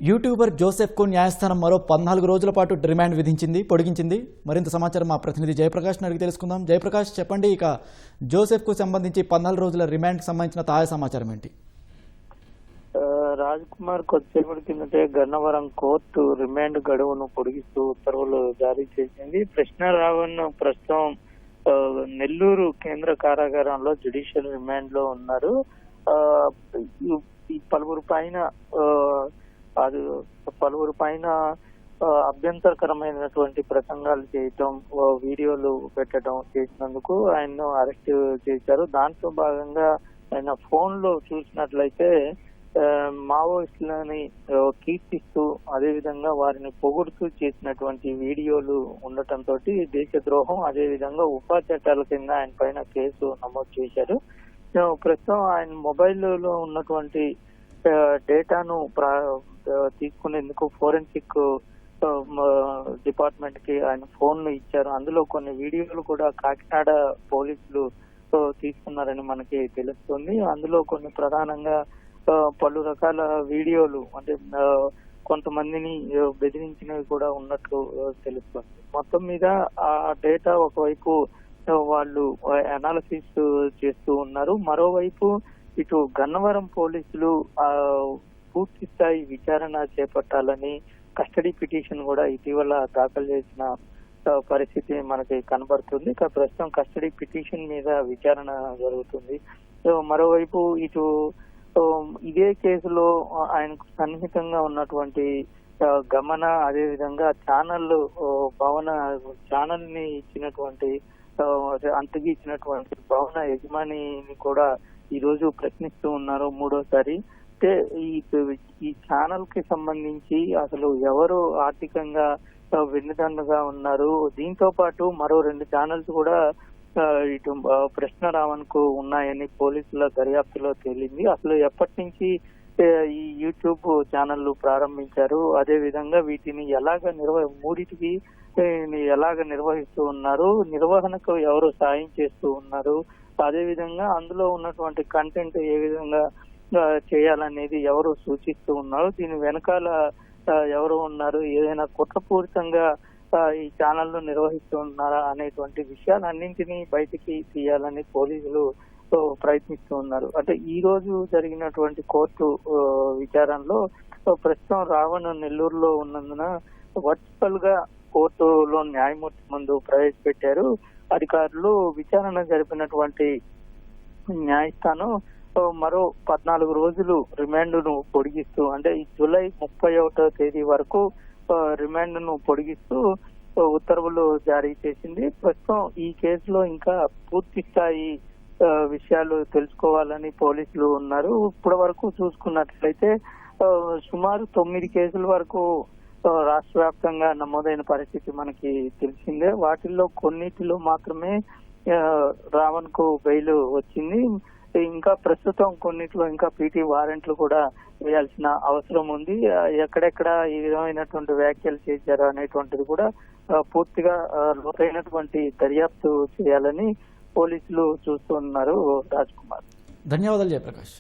YouTuber జోసెఫ్కు న్యాయస్థానం మరో 14 రోజుల పాటు రిమాండ్ పొడిగించింది. మరింత సమాచారం మా ప్రతినిధి జయప్రకాష్ని అడిగి తెలుసుకుందాం. జయప్రకాష్, చెప్పండి, ఇక జోసెఫ్కు సంబంధించి 14 రోజుల రిమాండ్కి సంబంధించిన తాజా సమాచారం ఏంటి? రాజ్ కుమార్ కొద్దిసేపటి కిందటే గన్నవరం కోర్టు రిమాండ్ గడువును పొడిగిస్తూ ఉత్తర్వులు జారీ చేసింది. కృష్ణారావణ్ ప్రస్తుతం నెల్లూరు కేంద్ర కారాగారంలో జ్యుడిషియల్ రిమాండ్ లో ఉన్నారు. ఈ పలువురు పైన అభ్యంతరకరమైనటువంటి ప్రసంగాలు చేయటం, వీడియోలు పెట్టడం చేసినందుకు ఆయన్ను అరెస్ట్ చేశారు. దాంట్లో భాగంగా ఆయన ఫోన్ లో చూసినట్లయితే మావోయిస్టులని కీర్తిస్తూ అదేవిధంగా వారిని పొగుడుతూ చేసినటువంటి వీడియోలు ఉండటంతో దేశద్రోహం అదేవిధంగా ఉపా చట్టాల కింద ఆయన పైన కేసు నమోదు చేశారు. ప్రస్తుతం ఆయన మొబైల్లో ఉన్నటువంటి డేటాను తీసుకునేందుకు ఫోరెన్సిక్ డిపార్ట్మెంట్ కి ఆయన ఫోన్లు ఇచ్చారు. అందులో కొన్ని వీడియోలు కూడా కాకినాడ పోలీసులు తీసుకున్నారని మనకి తెలుస్తుంది. అందులో కొన్ని ప్రధానంగా పలు రకాల వీడియోలు, అంటే కొంతమందిని బెదిరించినవి కూడా ఉన్నట్లు తెలుస్తుంది. మొత్తం మీద ఆ డేటా ఒకవైపు వాళ్ళు అనాలిసిస్ చేస్తూ ఉన్నారు. మరోవైపు ఇటు గన్నవరం పోలీసులు పూర్తి స్థాయి విచారణ చేపట్టాలని కస్టడీ పిటిషన్ కూడా ఇటీవల దాఖలు చేసిన పరిస్థితి మనకి కనబడుతుంది. ప్రస్తుతం కస్టడీ పిటిషన్ మీద విచారణ జరుగుతుంది. మరోవైపు ఇటు ఇదే కేసులో ఆయనకు సన్నిహితంగా ఉన్నటువంటి గమన, అదేవిధంగా ఛానల్ ని ఇచ్చినటువంటి అంతకి ఇచ్చినటువంటి భవన యజమానిని కూడా ఈ రోజు ప్రశ్నిస్తూ ఉన్నారు మూడోసారి. అంటే ఈ ఛానల్ కి సంబంధించి అసలు ఎవరు ఆర్థికంగా వెన్నుదన్నుగా ఉన్నారు, దీంతో పాటు మరో 2 ఛానల్స్ కూడా ఇటు కృష్ణారావణ్ కు ఉన్నాయని పోలీసుల దర్యాప్తులో తేలింది. అసలు ఎప్పటి నుంచి ఈ యూట్యూబ్ ఛానళ్లు ప్రారంభించారు, అదే విధంగా వీటిని మూడిటికి ఎలాగ నిర్వహిస్తూ ఉన్నారు, నిర్వహణకు ఎవరు సాయం చేస్తూ ఉన్నారు, అదే విధంగా అందులో ఉన్నటువంటి కంటెంట్ ఏ విధంగా చేయాలనేది ఎవరు సూచిస్తూ ఉన్నారు, దీని వెనకాల ఎవరు ఉన్నారు, ఏదైనా కుట్రపూరితంగా ఈ ఛానళ్లు నిర్వహిస్తూ ఉన్నారా అనేటువంటి విషయాలన్నింటినీ బయటికి తీయాలని పోలీసులు ప్రయత్నిస్తూ ఉన్నారు. అంటే ఈ రోజు జరిగినటువంటి కోర్టు విచారణలో ప్రస్తుతం రావణ్ నెల్లూరులో ఉన్నందున వర్చువల్ గా కోర్టులో న్యాయమూర్తి ముందు ప్రవేశపెట్టారు అధికారులు. విచారణ జరిపినటువంటి న్యాయస్థానం మరో 14 రోజులు రిమాండ్ ను పొడిగిస్తూ, అంటే ఈ జూలై 31వ తేదీ వరకు రిమాండ్ ను పొడిగిస్తూ ఉత్తర్వులు జారీ చేసింది. ప్రస్తుతం ఈ కేసులో ఇంకా పూర్తి స్థాయి విషయాలు తెలుసుకోవాలని పోలీసులు ఉన్నారు. ఇప్పటి వరకు చూసుకున్నట్లయితే సుమారు 9 కేసుల వరకు రాష్ట్ర వ్యాప్తంగా నమోదైన పరిస్థితి మనకి తెలిసిందే. వాటిల్లో కొన్నిటిలో మాత్రమే రావణ్ కు బెయిల్ వచ్చింది. ఇంకా ప్రస్తుతం కొన్నిట్లో ఇంకా పీటీ వారెంట్లు కూడా వేయాల్సిన అవసరం ఉంది. ఎక్కడెక్కడ ఈ విధమైనటువంటి వ్యాఖ్యలు చేశారు అనేటువంటిది కూడా పూర్తిగా లోతైనటువంటి దర్యాప్తు చేయాలని పోలీసులు చూస్తున్నారు. రాజ్ కుమార్, ధన్యవాదాలు జయప్రకాష్.